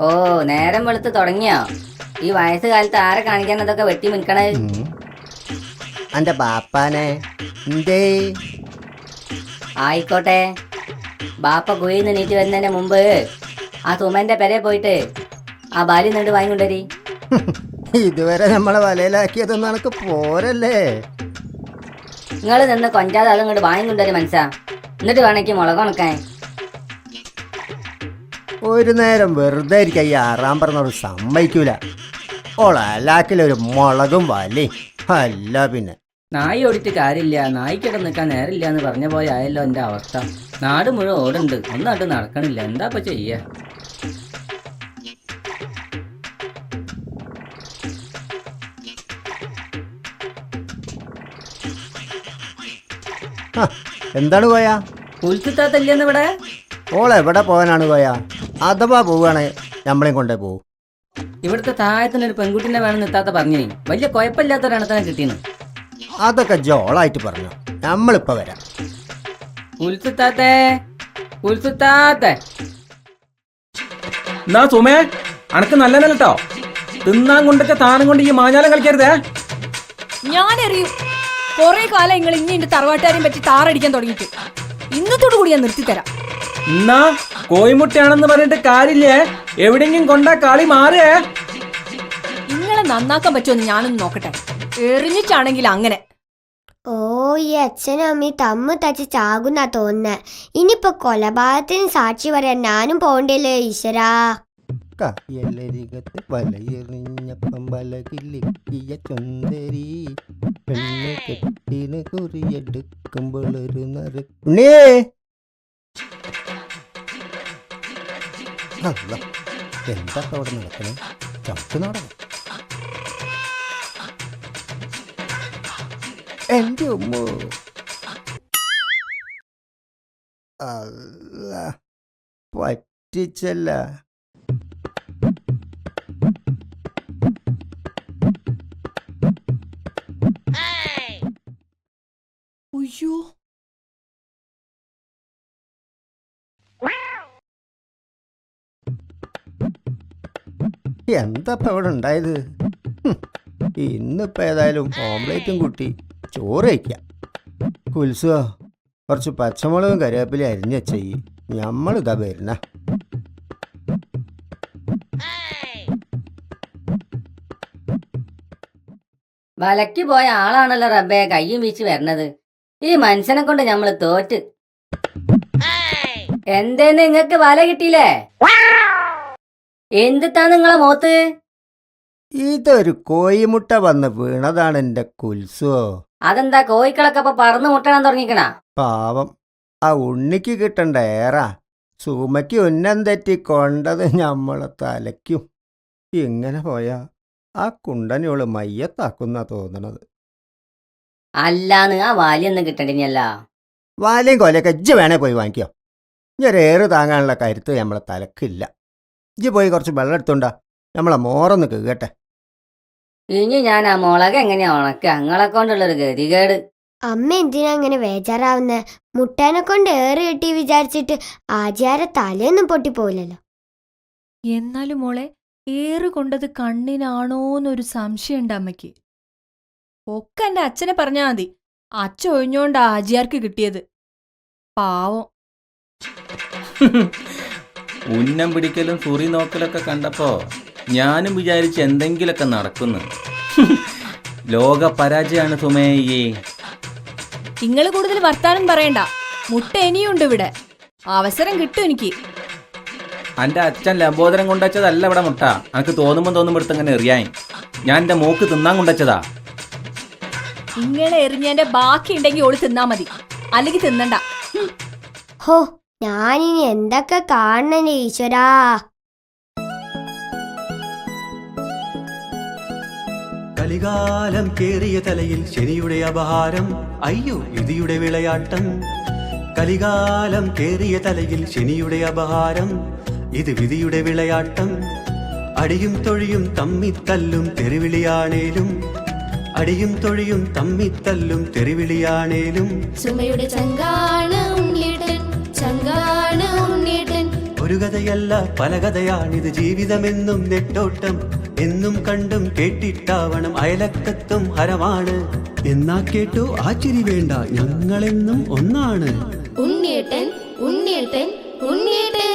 ഓ, നേരം വെളുത്ത് തുടങ്ങിയോ? ഈ വയസ്സുകാലത്ത് ആരെ കാണിക്കാൻ അതൊക്കെ വെട്ടി നിൽക്കണേ? അന്റെ ബാപ്പാനെ എന്തേ? ആയിക്കോട്ടെ, ബാപ്പ കുയിന്ന് നീറ്റ് വരുന്നതിന്റെ മുമ്പ് ആ സുമന്റെ പെരെ പോയിട്ട് ആ ബാലി നീണ്ട് വാങ്ങിക്കൊണ്ടരി. ഇതുവരെ നമ്മളെ വലയിലാക്കിയതൊന്നും എനക്ക് പോരല്ലേ? നിങ്ങൾ നിന്ന് കൊഞ്ചാതെ അതും ഇങ്ങോട്ട് വാങ്ങിക്കൊണ്ടരി മനസ്സാ. എന്നിട്ട് വേണമെങ്കിൽ മുളക് ഉണക്കാൻ. ഒരു നേരം വെറുതെ ഇരിക്കുക ഈ ആറാം പറഞ്ഞോട് സമ്മതിക്കൂല. ഓളാക്കിലൊരു മുളകും വലി അല്ല. പിന്നെ നായി ഓടിയിട്ട് കാര്യമില്ല, നായിക്കിടെ നിൽക്കാൻ നേരില്ല എന്ന് പറഞ്ഞ പോലെ ആയല്ലോ എൻ്റെ അവസ്ഥ. നാട് മുഴുവൻ ഓടുണ്ട്, ഒന്നായിട്ട് നടക്കണില്ല. എന്താ ഇപ്പൊ ചെയ്യ? എന്താണ് കോയ? ഉൽക്കിത്താത്തല്ലെന്ന് ഇവിടെ. ഓളെവിടെ പോകാനാണ് കോയ? അഥവാ പോവുകയാണെ നമ്മളെയും കൊണ്ടേ പോവും. ഇവിടുത്തെ താഴത്തിനൊരു പെൺകുട്ടിനെ വേണം നിർത്താത്ത പറഞ്ഞേ. വലിയ കുഴപ്പമില്ലാത്തൊരാണത്തന്നെ കിട്ടിയെന്ന്. അതൊക്കെ ജോളായിട്ട് പറഞ്ഞു. നമ്മളിപ്പോ വരാം. ഉൽസുത്താത്തേ, ഉൽസുത്താത്തേ. എന്നാ സുമേ, അനക്ക് നല്ല കേട്ടോ. തിന്നാൻ കൊണ്ടൊക്കെ താനം കൊണ്ട് ഈ മാഞ്ഞാലം കളിക്കരുതേ. ഞാനറിയും കൊറേ കാലം നിങ്ങൾ ഇനി എന്റെ തറവാട്ടുകാരെയും പറ്റി താറടിക്കാൻ തുടങ്ങിയിട്ട്. ഇന്നത്തോടു കൂടി ഞാൻ നിർത്തിത്തരാം. എന്നാ കോയിമുട്ടയാണെന്ന് പറഞ്ഞിട്ട് കാര്യമില്ലേ? എവിടെയെങ്കിലും കൊണ്ടാ കളി മാറിയേ. നിങ്ങളെ നന്നാക്കാൻ പറ്റുമെന്ന് ഞാനൊന്ന് നോക്കട്ടെ. എറിഞ്ഞിട്ടാണെങ്കിൽ അങ്ങനെ. ഓ, ഈ അച്ഛനും അമ്മയും തമ്മ് തച്ച് ചാകുന്നാ തോന്നുന്നേ. ഇനിയിപ്പൊ കൊലപാതകത്തിന് സാക്ഷി പറയാൻ ഞാനും പോണ്ടല്ലോ ഈശ്വരാ. കയ്യലരികത്ത് വലയെറിഞ്ഞപ്പം വലകിലിക്കിയ ചുന്ദരി പെണ്ണ് കെട്ടിന് കുറിയെടുക്കുമ്പോൾ ഒരു ഉണ്ണേ. എന്താ അവിടെ നടക്കണേ? ചവിട്ട് നാടകം. എന്റെ ഉമ്മ അല്ല പറ്റിച്ചല്ല. അയ്യോ, എന്താ ഇവിടെ ഉണ്ടായത്? ഇന്നിപ്പോ ഏതായാലും ഓംലേറ്റും കൂട്ടി ചോറ് വയ്ക്കാം. ഉത്സവ കുറച്ച് പച്ചമുളകും കറിവേപ്പില അരിഞ്ഞ ചെയ്യ്. നമ്മളിതാ വരുന്ന. വലക്ക് പോയ ആളാണല്ലോ റബ്ബേ കയ്യും വീശി വരണത്. ഈ മനുഷ്യനെ കൊണ്ട് ഞമ്മള് തോറ്റ്. എന്തേന്ന് നിങ്ങക്ക് വല കിട്ടിയില്ലേ? എന്തിത്താ നിങ്ങളെ മോത്ത്? ഇതൊരു കോയിമുട്ട വന്ന് വീണതാണ് എന്റെ കുൽസോ. അതെന്താ കോയിക്കളൊക്കെ ഇപ്പൊ പറന്ന് മുട്ടണം തുടങ്ങിക്കണ? പാവം, ആ ഉണ്ണിക്ക് കിട്ടണ്ട ഏറാ. സുമയ്ക്ക് ഉന്നം തെറ്റി കൊണ്ടത് ഞമ്മളെ തലയ്ക്കും. ഇങ്ങനെ പോയാ ആ കുണ്ടനോള് മയ്യത്താക്കുന്ന തോന്നണത്. അല്ലാന്ന് ആ വാലിയൊന്നും കിട്ടണ്ടിനല്ല. വാലയും കൊലയൊക്കെ ഇജ്ജ് വേണേ പോയി വാങ്ങിക്കോ. ഇഞ്ഞൊരേറ് താങ്ങാനുള്ള കരുത്ത് നമ്മളെ തലക്കില്ല. ഇജ്ജ് പോയി കുറച്ച് വെള്ളം എടുത്തോണ്ടാ, നമ്മളെ മോറൊന്ന് കേട്ടെ. ഇനി ഞാൻ ആ മുളക് എങ്ങനെയാ ഉണക്ക? അങ്ങളെ കൊണ്ടുള്ളൊരു ഗതികേട്. അമ്മ എന്തിനാ അങ്ങനെ ബേജാറാവുന്നേ? മുട്ടേനെ കൊണ്ട് ഏറ് കെട്ടി വിചാരിച്ചിട്ട് ആചാര തലയൊന്നും പൊട്ടിപ്പോയില്ലല്ലോ. എന്നാലും മോളെ, ഏറ് കൊണ്ടത് കണ്ണിനാണോന്നൊരു സംശയമുണ്ട് അമ്മയ്ക്ക്. ഒക്കെ എന്റെ അച്ഛനെ പറഞ്ഞാ മതി. അച്ഛൻ ഒഴിഞ്ഞോണ്ട് ആജിയാർക്ക് കിട്ടിയത്. പാവം. ഉന്നം പിടിക്കലും സുറി നോക്കലൊക്കെ കണ്ടപ്പോ ഞാനും വിചാരിച്ച് എന്തെങ്കിലൊക്കെ നടക്കുന്നു. ലോക പരാജയാണ് സുമേയേ. നിങ്ങള് കൂടുതൽ വർത്താനം പറയണ്ട. മുട്ട ഇനിയുണ്ട് ഇവിടെ. അവസരം കിട്ടും എനിക്ക്. എൻ്റെ അച്ഛൻ ലംബോദരം കൊണ്ടുവച്ചതല്ല ഇവിടെ മുട്ട. എനിക്ക് തോന്നുമ്പോൾ എടുത്ത് അങ്ങനെ എറിയാൻ. ഞാൻ എൻ്റെ മോക്ക് തിന്നാൻ കൊണ്ടുവച്ചതാ. നിങ്ങളെ എറിഞ്ഞതിന്റെ ബാക്കി ഉണ്ടെങ്കിൽ ഓള് തിന്നാ മതി, അല്ലെങ്കിൽ തിന്നണ്ട. ഹോ, ഞാനിനി എന്തൊക്കെ കാണണേ ഈശ്വരാ. കലികാലം കേറിയ തലയിൽ ശനിയുടെ അപഹാരം. അയ്യോ വിധിയുടെ വിളയാട്ടം. കലികാലം കേറിയ തലയിൽ ശനിയുടെ അപഹാരം. ഇത് വിധിയുടെ വിളയാട്ടം. അടിയും തൊഴിയും തമ്മിത്തല്ലും തെരുവിളിയാണേലും അടിയും തൊഴിയും തമ്മിത്തല്ലും തെറിവിളിയാണേലും സുമയുടെ ചങ്കാണ് ഉണ്ണിയേട്ടൻ, ചങ്കാണ് ഉണ്ണിയേട്ടൻ. ഒരു കഥയല്ല പല കഥയാണിത് ജീവിതമെന്നും നെട്ടോട്ടം. എന്നും കണ്ടും കേട്ടിട്ടാവണം അയലക്കത്തും ഹരമാണ്. എന്നാ കേട്ടു ആശ്ചര്യ വേണ്ട, ഞങ്ങളെന്നും ഒന്നാണ്. ഉണ്ണിയേട്ടൻ, ഉണ്ണിയേട്ടൻ, ഉണ്ണിയേട്ടൻ.